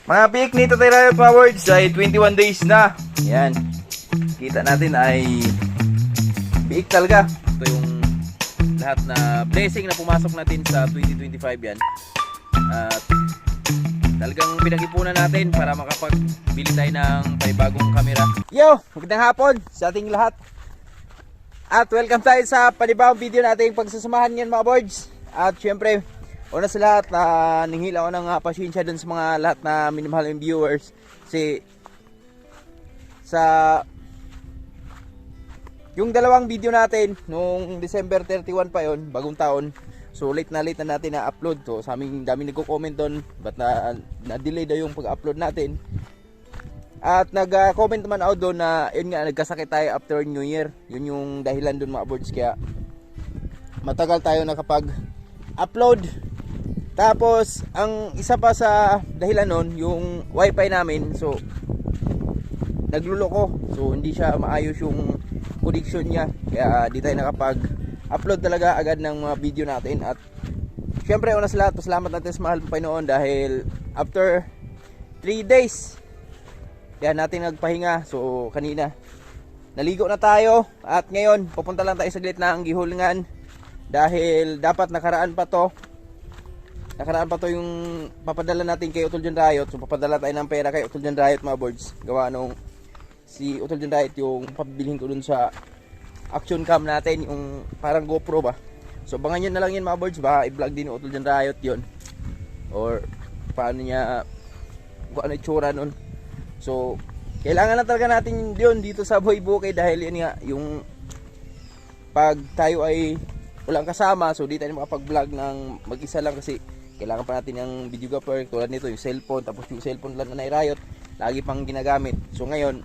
Mga pick ni Tatay Riot mga words ay 21 days na. Yan. Kita natin ay biik talaga. Ito yung lahat na blessing na pumasok natin sa 2025 yan. At talagang pinag-ipunan natin para makapagbili tayo ng panibagong camera. Yo! Magandang hapon sa ating lahat. At welcome tayo sa panibagong video natin pagsasamahan ngayon mga boards. At syempre, una sa lahat, ninghil ako ng pasensya dun sa mga lahat na minamahal yung viewers. Kasi sa yung dalawang video natin nung December 31 pa yon, bagong taon. So late na natin na upload. So sa aming dami nagko-comment doon, but na-delay daw yung pag-upload natin. At nag-comment naman ako doon na yun nga, nagkasakit tayo after New Year. Yun yung dahilan doon mga boards, kaya matagal tayo nakapag-upload. Tapos ang isa pa sa dahilan nun, yung wifi namin, so nagluloko. So hindi siya maayos yung connection niya, kaya di tayo nakapag-upload talaga agad ng mga video natin. At syempre una sa lahat, pasalamat natin sa mahal ng Panginoon dahil after 3 days yan natin nagpahinga. So kanina naligo na tayo at ngayon pupunta lang tayo saglit na ang gihulngan dahil dapat nakaraan pa to yung papadala natin kay Utol John Riot. So papadala tayo ng pera kay Utol John Riot mga boards, gawa nung si Utol John Riot yung pabibilhin ko dun sa action cam natin, yung parang GoPro ba. So abangan nyo na lang yan mga boards, baka i-vlog din Utol John Riot yun, or paano niya, kung ano itsura nun. So kailangan na talaga natin yun dito sa Boy Bukid dahil yun nga, yung pag tayo ay walang kasama, so di tayo makapag-vlog ng mag-isa lang kasi kailangan pa natin yung videographer tulad nito, yung cellphone. Tapos yung cellphone lang na Riot lagi pang ginagamit. So ngayon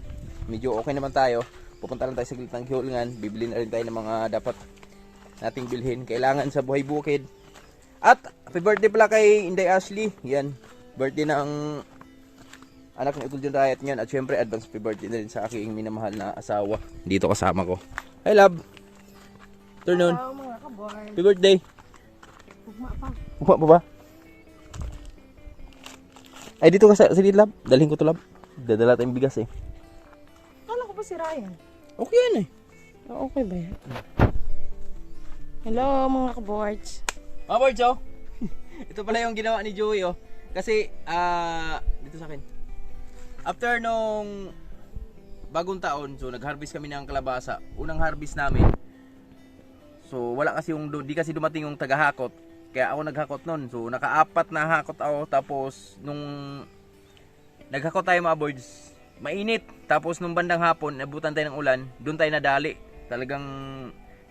medyo okay naman tayo, pupunta lang tayo sa gilid ng Gihulngan, bibili na rin tayo ng mga dapat nating bilhin kailangan sa Buhay Bukid. At happy birthday pala kay Inday Ashley, yan, birthday ng anak ni Utol John Riot ngayon. At syempre advance happy birthday na rin sa aking minamahal na asawa, dito kasama ko. Hi love, afternoon. Hello mga kaboy. Happy birthday. Ugma pa. Ugma pa ba? Ay dito ka sa lab, dalhin ko to lab, dadala tayong bigas eh. Kala ko ba si Ryan? Okay yan eh. Okay ba yan? Hello mga kaboards. Mga boards oh. Ito pala yung ginawa ni Joey oh. Kasi dito sa akin, after nung bagong taon, so nag-harvest kami ng kalabasa. Unang harvest namin, so wala kasi yung, di kasi dumating yung tagahakot, kaya ako naghakot nun. So naka-4 na hakot ako. Tapos nung naghakot tayo mga boards, mainit. Tapos nung bandang hapon, nabutan tayo ng ulan, doon tayo nadali. Talagang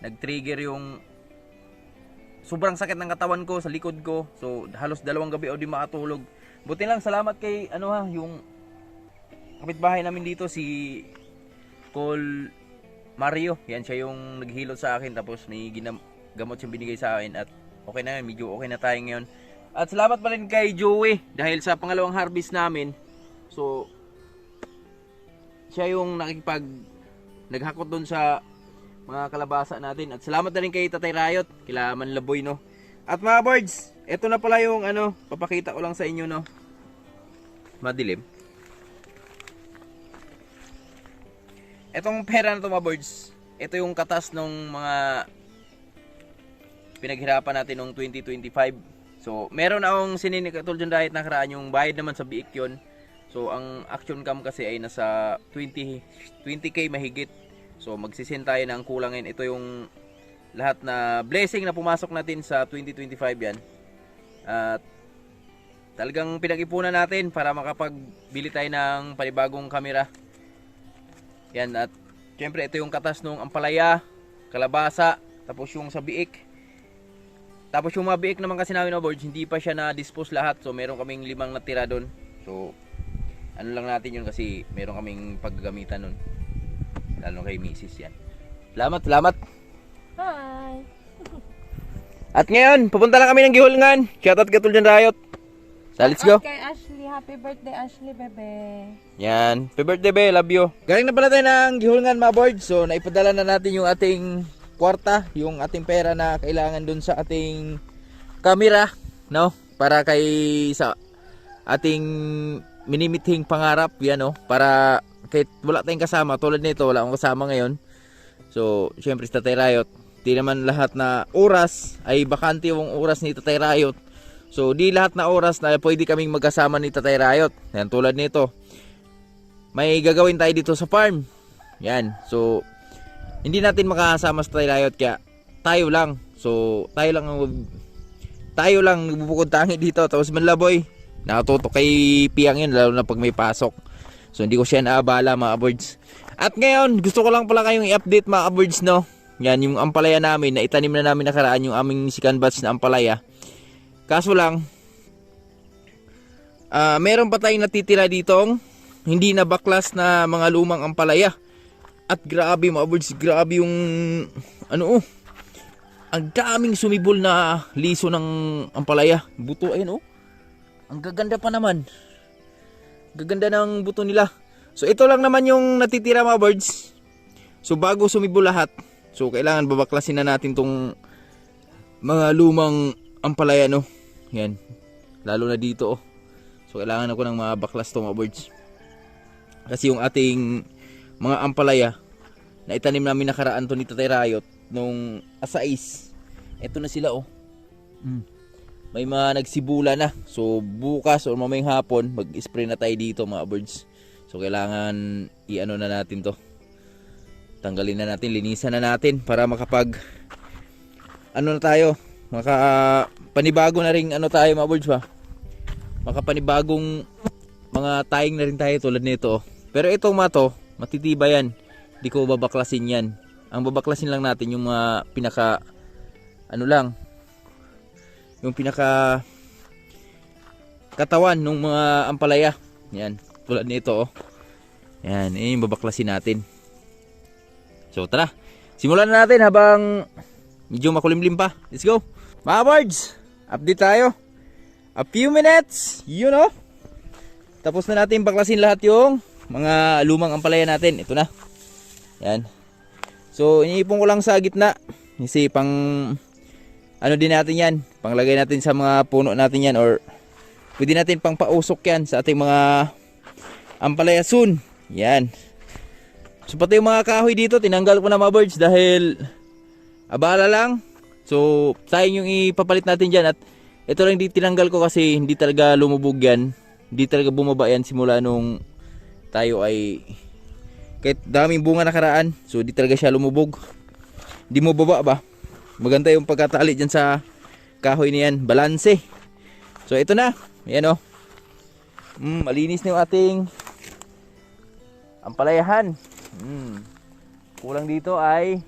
nag-trigger yung sobrang sakit ng katawan ko, sa likod ko. So halos 2 gabi o di makatulog. Buti lang, salamat kay yung kapitbahay namin dito, si Col Mario. Yan, siya yung naghilot sa akin, tapos may gamot siyang binigay sa akin. At okay na, medyo okay na tayo ngayon. At salamat pa rin kay Joey dahil sa pangalawang harvest namin, so siya yung naghakot doon sa mga kalabasa natin. At salamat na rin kay Tatay Riot, kila Manlaboy no. At mga boards, ito na pala yung papakita ko lang sa inyo no. Madilim. Etong pera na to mga boards, ito yung katas ng mga pinaghirapan natin noong 2025. So meron akong sinini kay Utol John Riot nakaraan, yung bayad naman sa biik yun. So ang action cam kasi ay nasa 20k mahigit. So magsisin tayo ng kulangin. Ito yung lahat na blessing na pumasok natin sa 2025 yan. At talagang pinag-ipunan natin para makapagbili tayo ng panibagong camera. Yan, at syempre ito yung katas ng ampalaya, kalabasa, tapos yung sa biik. Tapos yung mga biik naman kasi namin na boards, hindi pa siya na-dispose lahat. So meron kaming 5 natira doon. So ano lang natin yun kasi meron kaming paggagamitan nun, lalo kay Mrs. yan. Salamat. Hi. At ngayon, pupunta lang kami ng Gihulngan. Shoutout kay Utol John Riot. So let's go. Kay Ashley, happy birthday Ashley bebe. Yan, happy birthday be, love you. Galing na pala tayo ng Gihulngan mga boards. So naipadala na natin yung ating kwarta, yung ating pera na kailangan dun sa ating camera, no? Para kay sa ating minimithing pangarap, yan oh, para kahit wala tayong kasama, tulad nito, wala akong kasama ngayon. So, syempre si Tatay Rayot, di naman lahat na oras ay bakante yung oras ni Tatay Rayot. So, di lahat na oras na pwede kaming magkasama ni Tatay Rayot. Yan, tulad nito. May gagawin tayo dito sa farm. Yan. So, hindi natin makakasama sa Tatay Rayot kaya tayo lang. So, tayo lang bubukod tangi dito. Tapos Manlaboy, nakatutok kay Piang yun, lalo na pag may pasok. So, hindi ko siya naabala mga birds. At ngayon, gusto ko lang pala kayong i-update mga birds, no? Yan, yung ampalaya namin, na itanim na namin nakaraan yung aming second batch na ampalaya. Kaso lang, meron pa tayong natitira ditong hindi na baklas na mga lumang ampalaya. At grabe mga birds, grabe yung ang daming sumibol na liso ng ampalaya. Buto, ayun oh. Ang gaganda pa naman. Gaganda ng buto nila. So ito lang naman yung natitira mga birds. So bago sumibol lahat, so kailangan babaklasin na natin tong mga lumang ampalaya, no. Yan. Lalo na dito oh. So kailangan ako ng mga baklas to mga birds. Kasi yung ating mga ampalaya na itanim namin nakaraan to ni Tatay Rayot nung asais. Ito na sila oh. May mga nagsibula na. So bukas o mamayang hapon mag-spray na tayo dito mga birds. So kailangan i-ano na natin to. Tanggalin na natin, linisan na natin para makapag ano na tayo, panibago na rin ano tayo mga birds ba. Makapanibagong mga taying na rin tayo tulad nito. Pero itong mato, matitiba yan. Di ko babaklasin yan. Ang babaklasin lang natin yung mga pinaka yung pinaka katawan ng mga ampalaya. Yan, tulad nito oh. Yan, yung babaklasin natin. So tara, simulan na natin habang medyo makulimlim pa. Let's go. Mga birds, update tayo. A few minutes, you know. Tapos na natin baklasin lahat yung mga lumang ampalaya natin. Ito na. Yan. So iniipon ko lang sa gitna. Kasi pang ano din natin yan, panglagay natin sa mga puno natin yan, or pwede natin pang pausok yan sa ating mga ampalaya soon. Yan. So pati yung mga kahoy dito tinanggal ko na mga birds dahil abala lang. So sayang yung ipapalit natin dyan. At ito lang hindi tinanggal ko kasi hindi talaga lumubog yan. Hindi talaga bumaba yan simula nung tayo ay kahit daming bunga nakaraan. So di talaga siya lumubog. Hindi mo baba ba? Maganda yung pagkatali dyan sa kahoy niyan. Balanse. So ito na. Ayan o. Malinis na yung ating ampalayahan. Kulang dito ay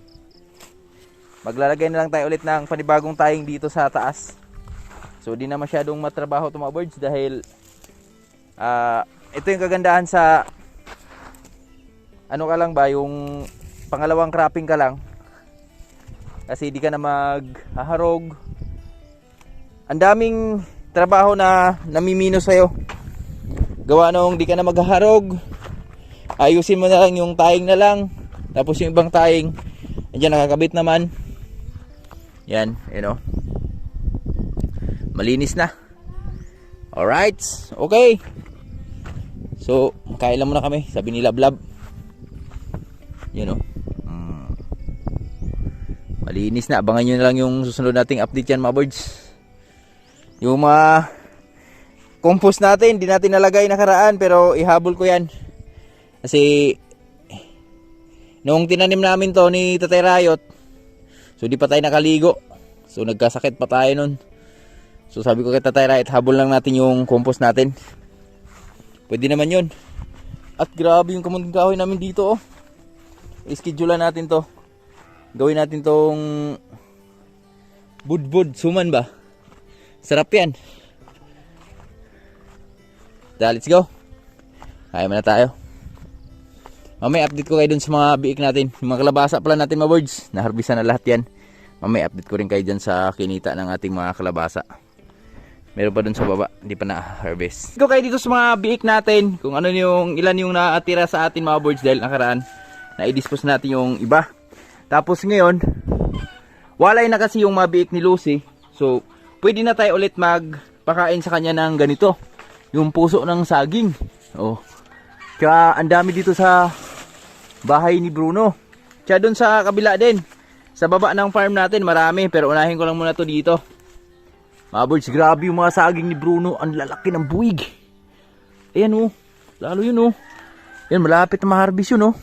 maglalagay na lang tayo ulit ng panibagong taying dito sa taas. So di na masyadong matrabaho itong mga birds dahil ito yung kagandahan sa ano ka lang ba, yung pangalawang cropping ka lang. Kasi di ka na maghaharog. Ang daming trabaho na namimino sa'yo. Gawa nung di ka na maghaharog. Ayusin mo na lang yung taying na lang. Tapos yung ibang taying andyan nakakabit naman. Yan, you know. Malinis na. Alright, okay. So, kailan muna kami. Sabi ni Lablab. You know. Malinis na. Abangan nyo na lang yung susunod nating update yan mga birds. Yung mga compost natin, di natin nalagay nakaraan, pero ihabol ko yan. Kasi nung tinanim namin to ni Tatay Rayot, so di pa tayo nakaligo. So nagkasakit pa tayo nun. So sabi ko kay Tatay Rayot, habol lang natin yung compost natin. Pwede naman yun. At grabe yung kamunting kahoy namin dito oh. I-schedule natin to. Gawin natin tong budbud suman ba. Sarap yan. Let's go. Kaya mo na tayo. Mamaya update ko kayo dun sa mga biik natin. Yung mga kalabasa pala natin mga birds. Naharbisan na lahat yan. Mamaya update ko rin kayo dyan sa kinita ng ating mga kalabasa. Meron pa dun sa baba. Hindi pa na-harvest. Ko kayo dito sa mga biik natin. Kung ano yung ilan yung naatira sa atin mga birds. Dahil nakaraan na i-dispose natin yung iba. Tapos ngayon walay na kasi yung mga biik ni Lucy. So pwede na tayo ulit magpakain sa kanya ng ganito. yung puso ng saging. Oh. Tsaka ang dami dito sa bahay ni Bruno. Tsaka doon sa kabila din. Sa baba ng farm natin marami, pero unahin ko lang muna to dito. Mga birds, grabe yung mga saging ni Bruno. Ang lalaki ng buwig. Ayan oh. Lalo yun oh. Yan, malapit na ma-harvest yun oh.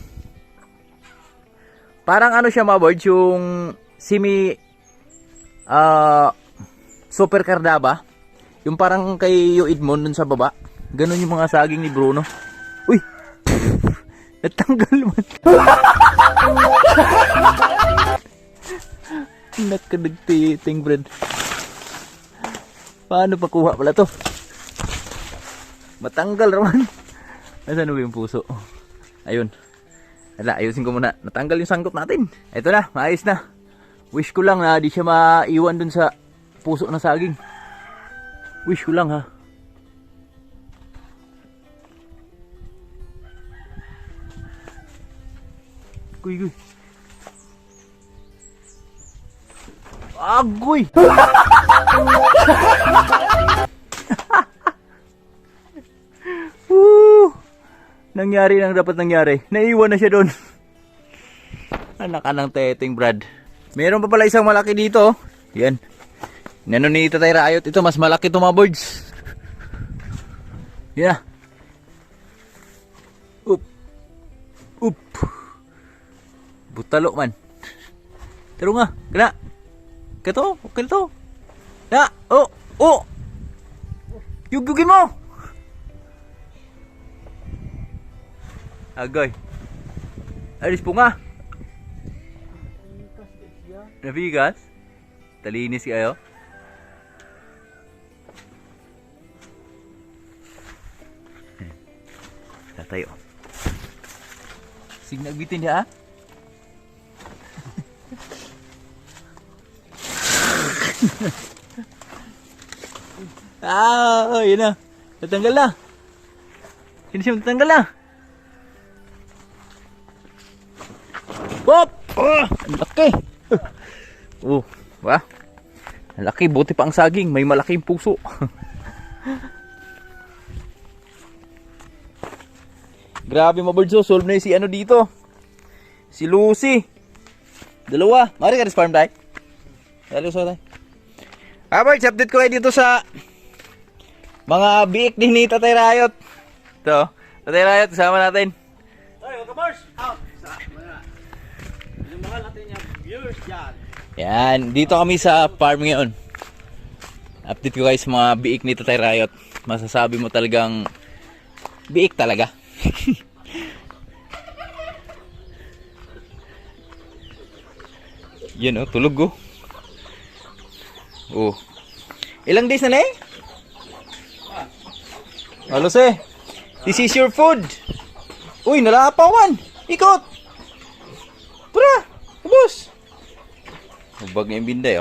Parang ano siya mga birds, yung semi super kardaba. Yung parang kay Yo Edmond dun sa baba. Ganon yung mga saging ni Bruno. Uy! Natanggal man. Nakadagtiting bread. Paano pa kuha pala to? Matanggal naman. Nasaan ba yung puso? Ayun. Hala, ayusin ko muna. Natanggal yung sangkot natin. Ito na, maayos na. Wish ko lang na di siya maiwan dun sa puso ng saging. Wish ko lang ha. Guy. Agoy! Nangyari lang dapat nangyari. Naiwan na siya doon. Anak ka ng teteng Brad. Meron pa pala isang malaki dito. Yan. Nano ni Tatay Rayot. Ito mas malaki ito mga birds. Yan na. Up. Butalo man. Taro nga. Kana. Kato. Okay to. Ya. Oh. Yugugin mo. Agoy. Alis po nga. Nabigas? Talinis kayo? Tatayo. Sige nagbitin niya yun na. Natanggal na. Sino siya natanggal na? Hop! Ang laki! Wah. Ang laki, buti pa ang saging. May malaking puso. Grabe mga birds, solve na yung si ano dito. Si Lucy. Dalawa. Mari ka rin farm tayo. Dalawa sa tayo. Birds, update ko kayo dito sa mga biik din ni Tatay Rayot. Ito, Tatay Rayot, kasama natin. Hey, welcome Mars! Out! Sa mga mahal natin yung viewers dyan. Yan, dito kami sa farm ngayon. Update ko kayo sa mga biik ni Tatay Rayot. Masasabi mo talagang biik talaga. Yan tulog Ilang days na eh? Alos this is your food. Uy, nalapawan. Ikot. Pura, ubos. Ubag na yung binday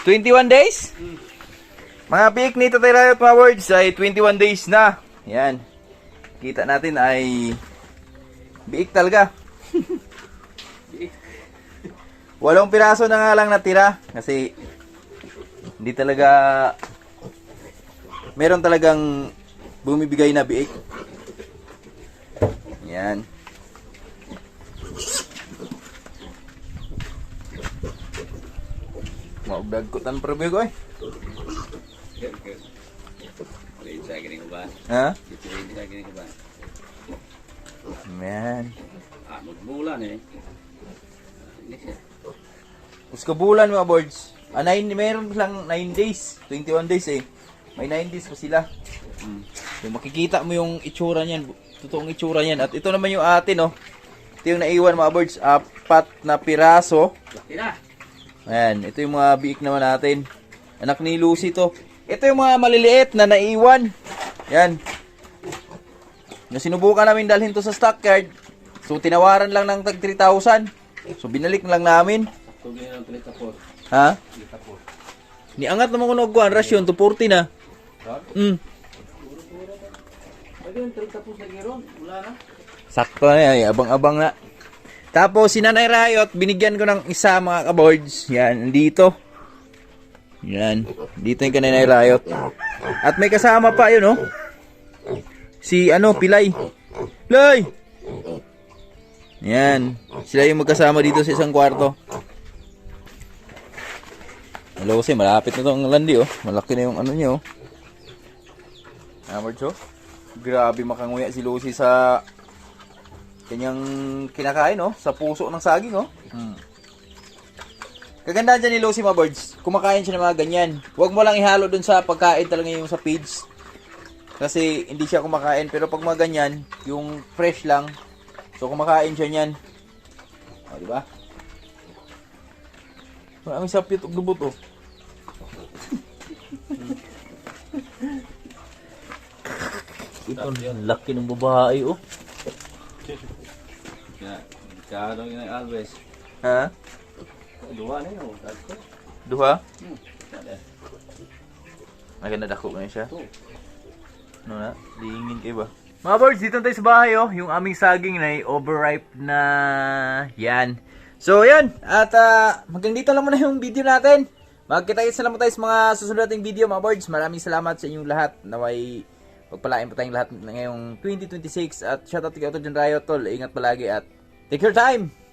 21 days? Mga pick ni Tatay Rayot mga words ay 21 days na. Yan. Kita natin ay biik talaga. 8 piraso na nga lang natira kasi hindi talaga meron talagang bumibigay na biik. Yan. Maugdagkutan probe ko Ha? Man. Magbulan Uskabulan mga boards. Meron lang 9 days. 21 days May 9 days pa sila. So, makikita mo yung itsura niyan. Totoong itsura niyan. At ito naman yung atin Ito yung naiwan mga boards. 4 na piraso. Ayan. Ito yung mga biik naman natin. Anak ni Lucy to. Ito yung mga maliliit na naiwan. Yan. Sinubukan namin dalhin to sa stockyard. So tinawaran lang ng tag 3,000. So binalik lang namin. Ha? Niangat naman ko nagkuhan. Rasyon to 40 na. Sakto na yan. Abang-abang na. Tapos si Nanay Rayot, binigyan ko ng isa mga kaboards. Yan, dito. Yan. Dito yung Nanay Rayot. At may kasama pa yun, oh. Si Pilay. Pilay! Yan. Sila yung magkasama dito sa isang kwarto. Hello, kasi malapit na itong landi, oh. Malaki na yung niya, oh. Amarcho. Grabe makanguya si Lucy sa kanyang kinakain, oh. Sa puso ng saging, oh. Kagandahan dyan ni Lucy, mga birds. Kumakain siya ng mga ganyan. Huwag mo lang ihalo dun sa pagkain talaga yung sa feeds. Kasi hindi siya kumakain. Pero pag mga ganyan, yung fresh lang. So kumakain siya niyan. O, di ba? Maraming sapit og lubot, oh. Ito, laki ng babae, oh. Kaya yung Alves. Ha? Duha na yun. Duha? Maganda dako na siya. Ano na? Dingin kayo ba? Mga birds, dito tayo sa bahay, oh. Yung aming saging na overripe na yan. So, yan. At hanggang dito lang muna yung video natin. Magkita-kits na lang tayo sa mga susunod nating video, mga birds. Maraming salamat sa inyong lahat. Naway pagpalain po tayong lahat ngayong 2026. At shoutout kay Otto John Rayo, tol. Ingat palagi at take your time!